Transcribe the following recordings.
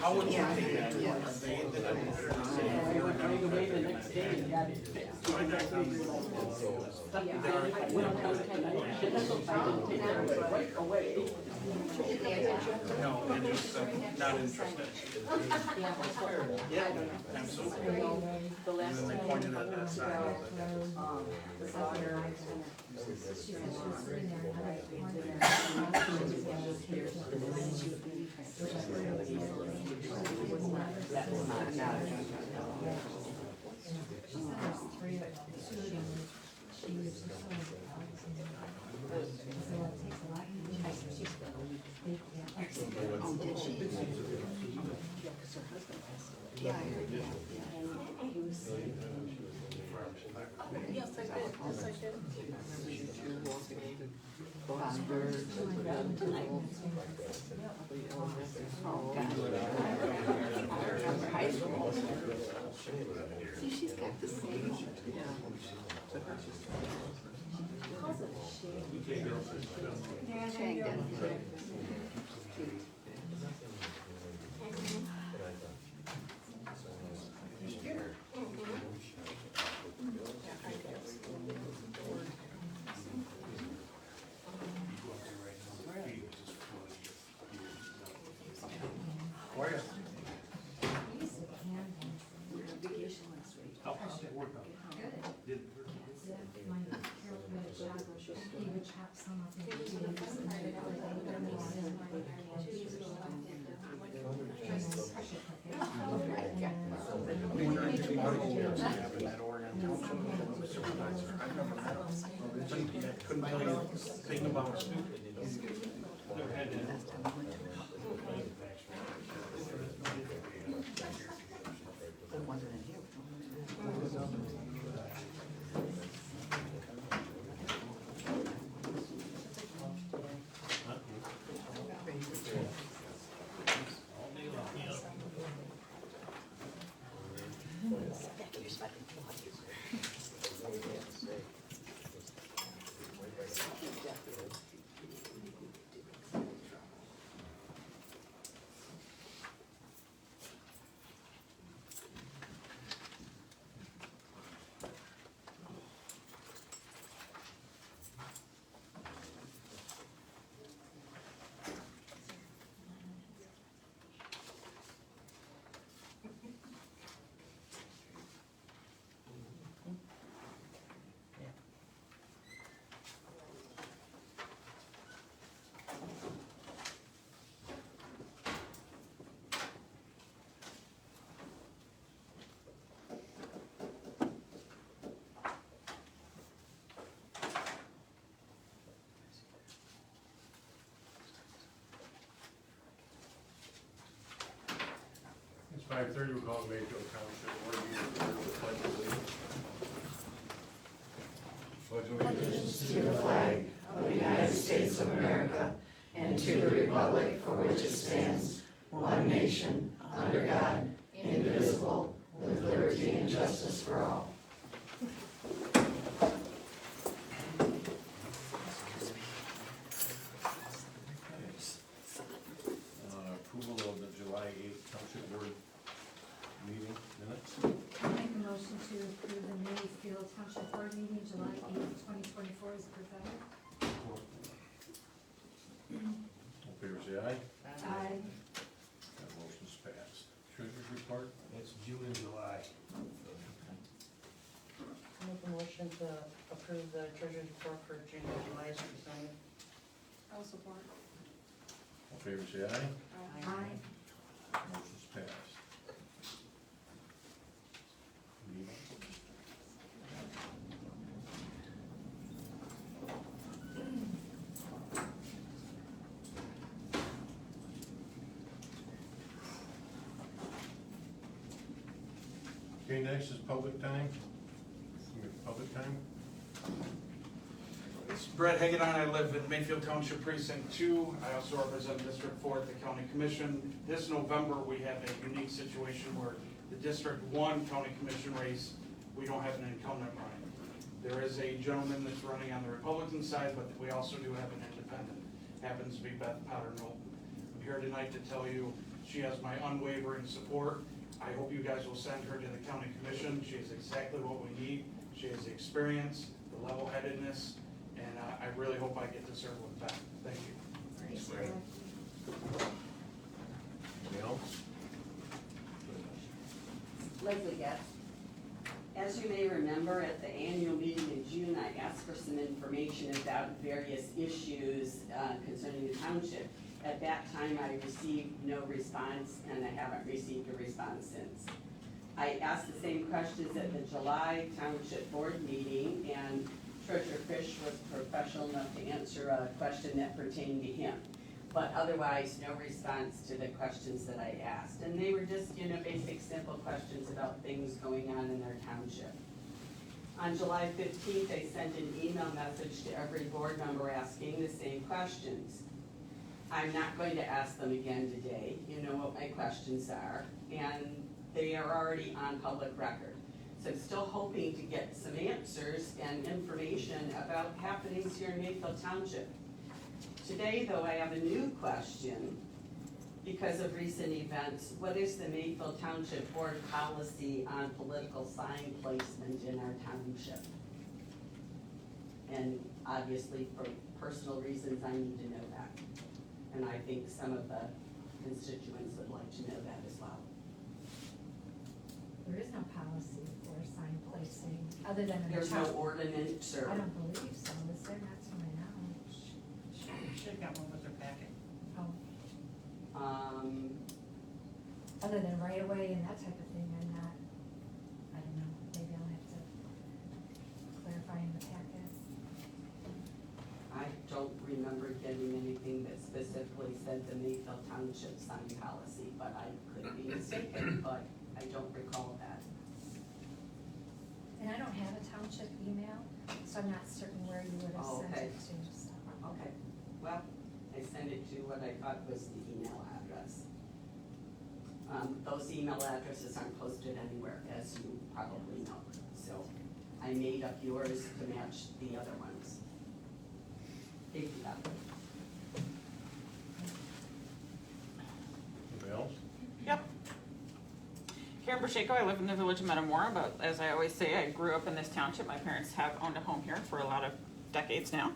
How would you take that? No, and just not interested. Yeah, absolutely. And then they pointed at that sign. Yes, I did. Yes, I did. See, she's got the same. Couldn't tell you a thing about stupid. It's 5:30, we'll call Mayfield Township board meeting to order with the pledge of allegiance. Allegiance to the flag of the United States of America and to the republic for which it stands, one nation, under God, indivisible, with liberty and justice for all. Approval of the July 8th Township Board meeting minutes. I'll make a motion to approve the Mayfield Township Board meeting July 8th, 2024 as presented. All in favor, say aye. Aye. That motion's passed. Treasurer's report? It's June and July. Make a motion to approve the treasurer's report for June and July as presented. I'll support. All in favor, say aye. Aye. Motion's passed. Okay, next is public time. We have public time. It's Brett Hagan, I live in Mayfield Township Precinct 2. I also represent District 4 at the County Commission. This November, we have a unique situation where the District 1 County Commission race, we don't have an incumbent running. There is a gentleman that's running on the Republican side, but we also do have an independent. Happens to be Beth Potter-Knowlton. I'm here tonight to tell you she has my unwavering support. I hope you guys will send her to the county commission. She is exactly what we need. She has the experience, the level-headedness, and I really hope I get to serve with Beth. Thank you. Thanks, Greg. Anything else? Leslie Getz. As you may remember, at the annual meeting in June, I asked for some information about various issues concerning the township. At that time, I received no response, and I haven't received a response since. I asked the same questions at the July Township Board meeting, and Treasurer Frisch was professional enough to answer a question that pertained to him. But otherwise, no response to the questions that I asked. And they were just, basic, simple questions about things going on in their township. On July 15th, I sent an email message to every board member asking the same questions. I'm not going to ask them again today. You know what my questions are, and they are already on public record. So I'm still hoping to get some answers and information about happenings here in Mayfield Township. Today, though, I have a new question because of recent events. What is the Mayfield Township Board policy on political sign placement in our township? And obviously, for personal reasons, I need to know that. And I think some of the constituents would like to know that as well. There is no policy for sign placing, other than in the There's no town. ordinance or, I don't believe so, is there? Not to my knowledge. Should've got one with their packet. Oh, um, other than right away and that type of thing, I'm not, I don't know, maybe I'll have to clarify in the packet. I don't remember getting anything that specifically said the Mayfield Township sign policy, but I could be mistaken, but I don't recall that. And I don't have a township email, so I'm not certain where you would have Oh, sent okay. it to, so. Okay, well, I sent it to what I thought was the email address. Those email addresses aren't posted anywhere, as you probably know, so I made up yours to match the other ones. Thank you. Anybody else? Yep. Karen Brasheko, I live in the village of Metamora, but as I always say, I grew up in this township. My parents have owned a home here for a lot of decades now.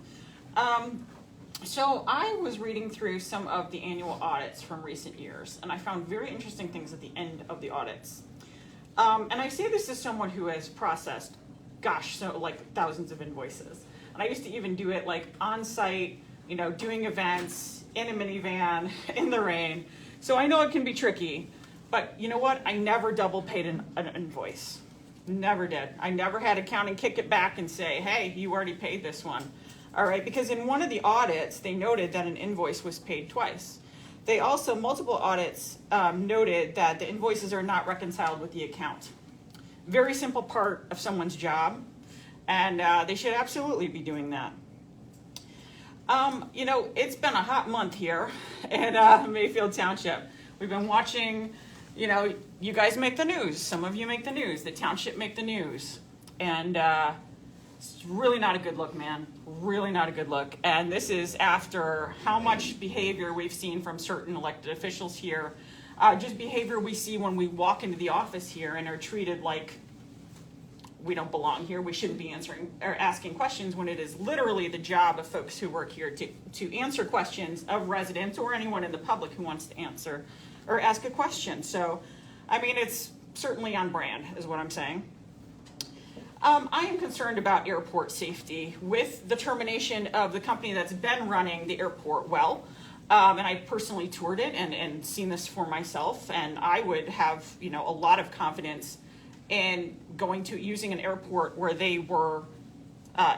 So I was reading through some of the annual audits from recent years, and I found very interesting things at the end of the audits. And I say this as someone who has processed, so like thousands of invoices. And I used to even do it like on site, doing events, in a minivan, in the rain. So I know it can be tricky, but you know what? I never double paid an invoice. Never did. I never had accounting kick it back and say, hey, you already paid this one. All right, because in one of the audits, they noted that an invoice was paid twice. They also, multiple audits noted that the invoices are not reconciled with the account. Very simple part of someone's job, and they should absolutely be doing that. It's been a hot month here in Mayfield Township. We've been watching, you guys make the news. Some of you make the news. The township make the news. And it's really not a good look, man. Really not a good look. And this is after how much behavior we've seen from certain elected officials here. Just behavior we see when we walk into the office here and are treated like we don't belong here. We shouldn't be answering or asking questions when it is literally the job of folks who work here to answer questions of residents or anyone in the public who wants to answer or ask a question. So, it's certainly on brand, is what I'm saying. I am concerned about airport safety with the termination of the company that's been running the airport well. And I personally toured it and seen this for myself. And I would have, a lot of confidence in going to using an airport where they were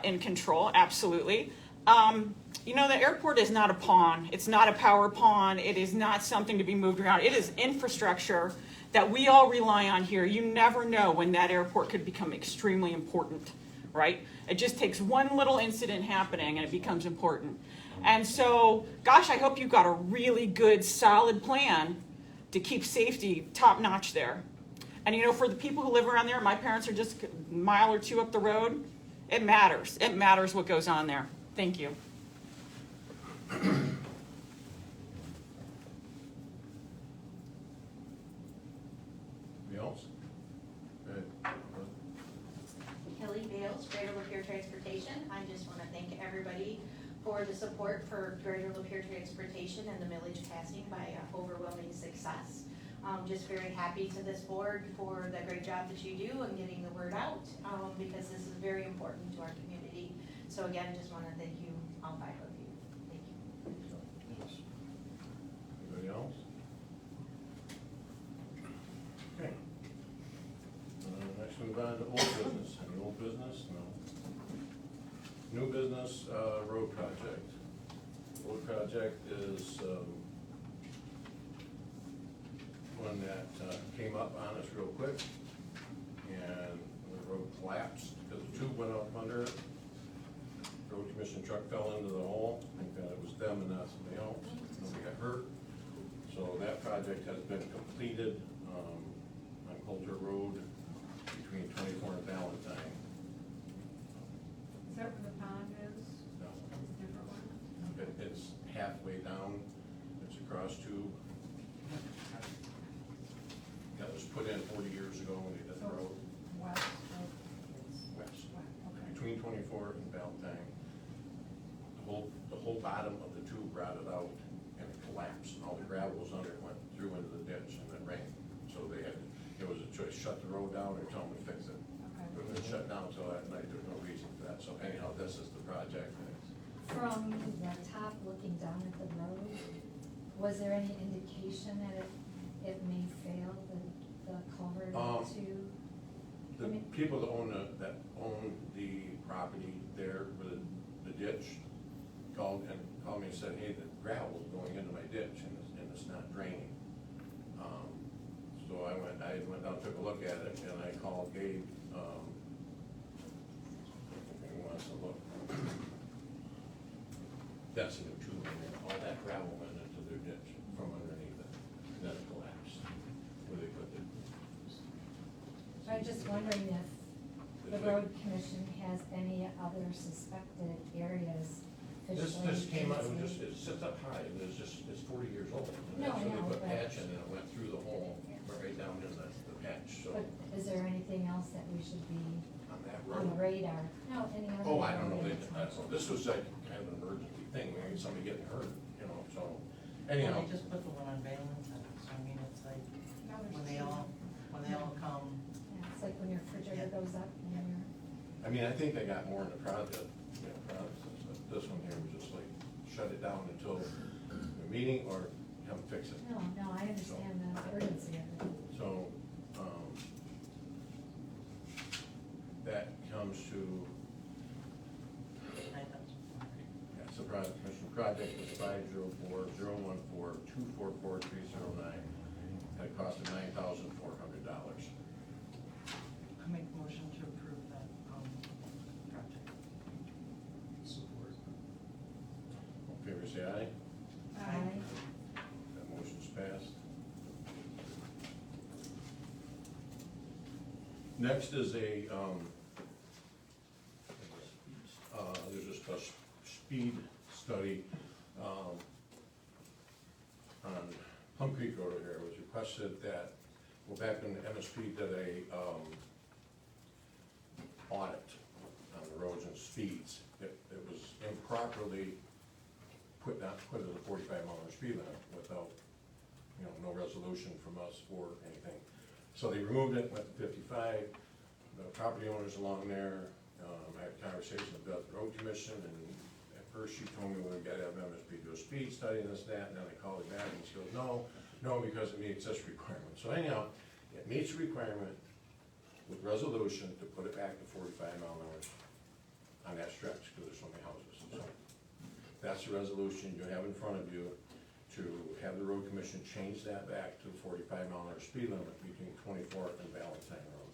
in control. Absolutely. The airport is not a pawn. It's not a power pawn. It is not something to be moved around. It is infrastructure that we all rely on here. You never know when that airport could become extremely important, right? It just takes one little incident happening and it becomes important. And so, I hope you've got a really good, solid plan to keep safety top notch there. And for the people who live around there, my parents are just a mile or two up the road. It matters. It matters what goes on there. Thank you. Anybody else? Good. Kelly Bales, Greater Lapeer Transportation. I just want to thank everybody for the support for Greater Lapeer Transportation and the millage passing by overwhelming success. Just very happy to this board for the great job that you do in getting the word out, because this is very important to our community. So again, just want to thank you, all 5 of you. Thank you. Yes. Anybody else? Okay. Next move on to old business. Any old business? No. New business, road project. Road project is, one that came up on us real quick, and the road collapsed because the tube went up under it. Road commission truck fell into the hole. I think that it was them and not somebody else. Nobody got hurt. So that project has been completed on Coulter Road between 24 and Valentine. Is that where the pond is? No, That's a different one? it's halfway down. It's a cross tube. That was put in 40 years ago when they did the road. West of, West. okay. Between 24 and Valentine. The whole bottom of the tube rotted out and it collapsed. All the gravel was under it, went through into the ditch and it rained. So they had, it was a choice, shut the road down or tell them to fix it. Okay. But it shut down until that night, there's no reason for that. So anyhow, this is the project. From the top looking down at the road, was there any indication that it may fail, the culvert to? The people that own the property there with the ditch called me and said, hey, the gravel is going into my ditch and it's not draining. So I went down, took a look at it, and I called Gabe, if he wants to look. That's a new tube, and all that gravel went into their ditch from underneath it, and then it collapsed, where they put it. I'm just wondering if the road commission has any other suspected areas This officially. came out, it sits up high, and it's 40 years old. And No, I so they know, put but- patch in and it went through the hole, went right down in the patch, so But is there anything else that we should be on that on the road. radar? No, any other? Oh, I don't know, areas? this was like kind of an emergency thing, maybe somebody getting hurt, so Well, anyhow. they just put the one on Valentine, so I mean, it's like, Now there's when two. they all come, Yeah, it's like when your refrigerator goes up and you're. I mean, I think they got more in the process, but this one here was just like, shut it down until the meeting or come fix it. No, I understand the urgency of it. So, that comes to, yeah, surprise, commission project is 504-014-244-309, at a cost of $9,400. I make a motion to approve that, project. Support. All in favor, say aye. Aye. That motion's passed. Next is there's just a speed study, on Plum Creek Road here. It was requested that, well, back when the MSP did a, audit on the roads and speeds, it was improperly put as a 45-mile speed limit without, no resolution from us or anything. So they removed it, went to 55. The property owners along there, I had a conversation with Beth, the road commission, and at first she told me, well, we gotta have MSP do a speed study and this, that, and then I called her back and she goes, no, because it meets this requirement. So anyhow, it meets the requirement with resolution to put it back to 45-mile-an-hour on that stretch, because there's so many houses. So that's the resolution you have in front of you, to have the road commission change that back to 45-mile-an-hour speed limit between 24th and Valentine Road,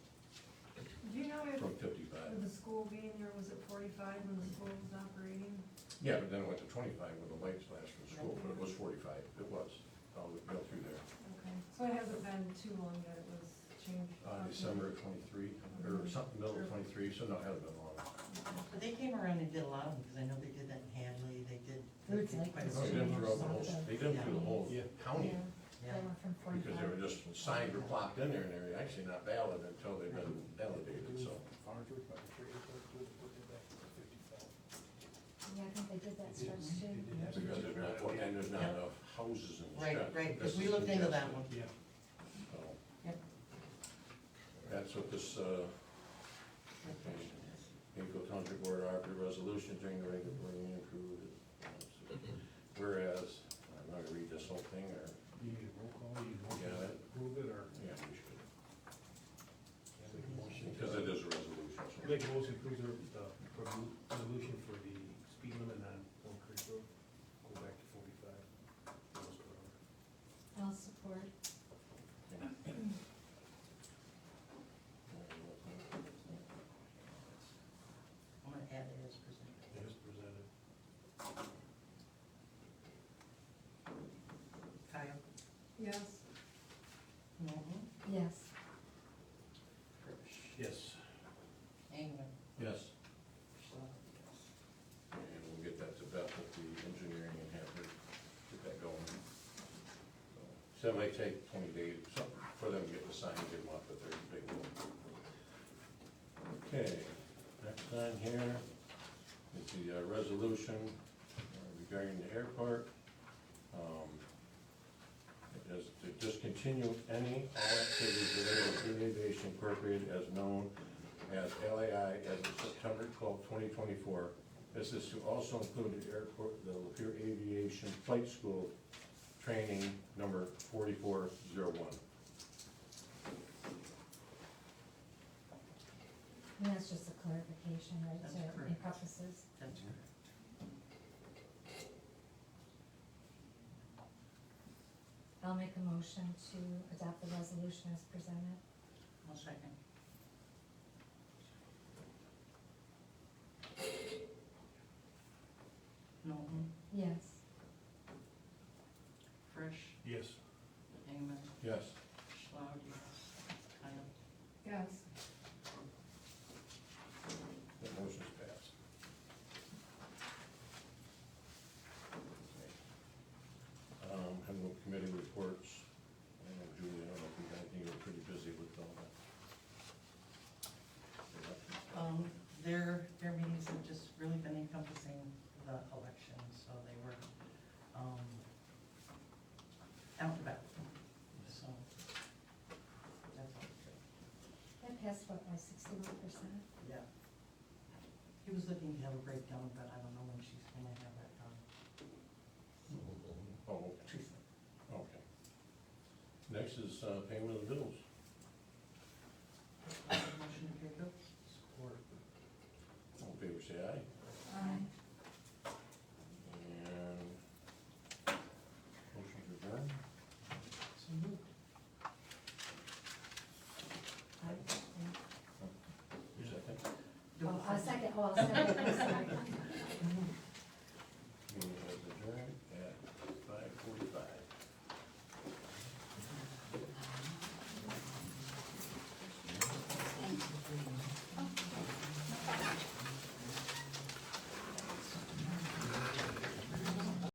Do you know if, from 55. with the school being there, was it 45 when the school was operating? Yeah, but then it went to 25 with the lights flashed from school, but it was 45, it was, all the go through there. Okay, so it hasn't been too long that it was changed? December of 23, or something, middle of 23, so no, it hasn't been long. But they came around and did a lot of them, because I know they did that in Hadley, they did. Roots did like quite a this No, they few. did them Change throughout the whole, something. they did them through the whole county, Yeah, they went from because they were 45. just, signs were plopped in there, and they're actually not valid until they've been validated, so. Yeah, I think they did that stretch too. Because there's not, and there's not enough houses in the Right, stretch. right, because This we is looked into that congested. one. So, Yep. that's what this, Mayfield Township Board operated resolution during the regular boarding approved. Whereas, I'm not gonna read this whole thing, or, You need a roll call, you want Yeah, to that- approve it, or yeah, we should, make a motion? because it is a resolution, so. Make a motion to approve the resolution for the speed limit on Elm Creek Road, go back to 45 miles per hour. I'll support. I'm gonna add it as presented. As presented. Kyle? Yes. Knowlton? Yes. Frisch? Yes. Engelman? Yes. Schlaud? And we'll get that to Beth with the engineering and have her get that going. So it might take 20 days, something, for them to get the sign, get them up, but they're big. Okay, next on here is the resolution regarding the airport. It is to discontinue any, all activities related to aviation incorporated as known as LAI as of September 12, 2024. This is to also include the airport, the Lapeer Aviation Flight School training number 4401. And that's just a clarification, right, That's to correct. encompasses. That's correct. I'll make a motion to adopt the resolution as presented. I'll second. Knowlton? Yes. Frisch? Yes. Engelman? Yes. Schlaud, yes. Kyle? Yes. That motion's passed. Have no committee reports. I know Julie, I don't know if you got anything, you were pretty busy with all that. Their meetings have just really been encompassing the election, so they were, out and about, so, that's all good. That passed what, by 61%? Yeah. He was looking to have a breakdown, but I don't know when she's gonna have that done. Oh, Teresa. okay. Next is payment of the bills. Motion to pay bills? Support. All in favor, say aye. Aye. And motion to adjourn. So moved. Second. Oh, I'll second,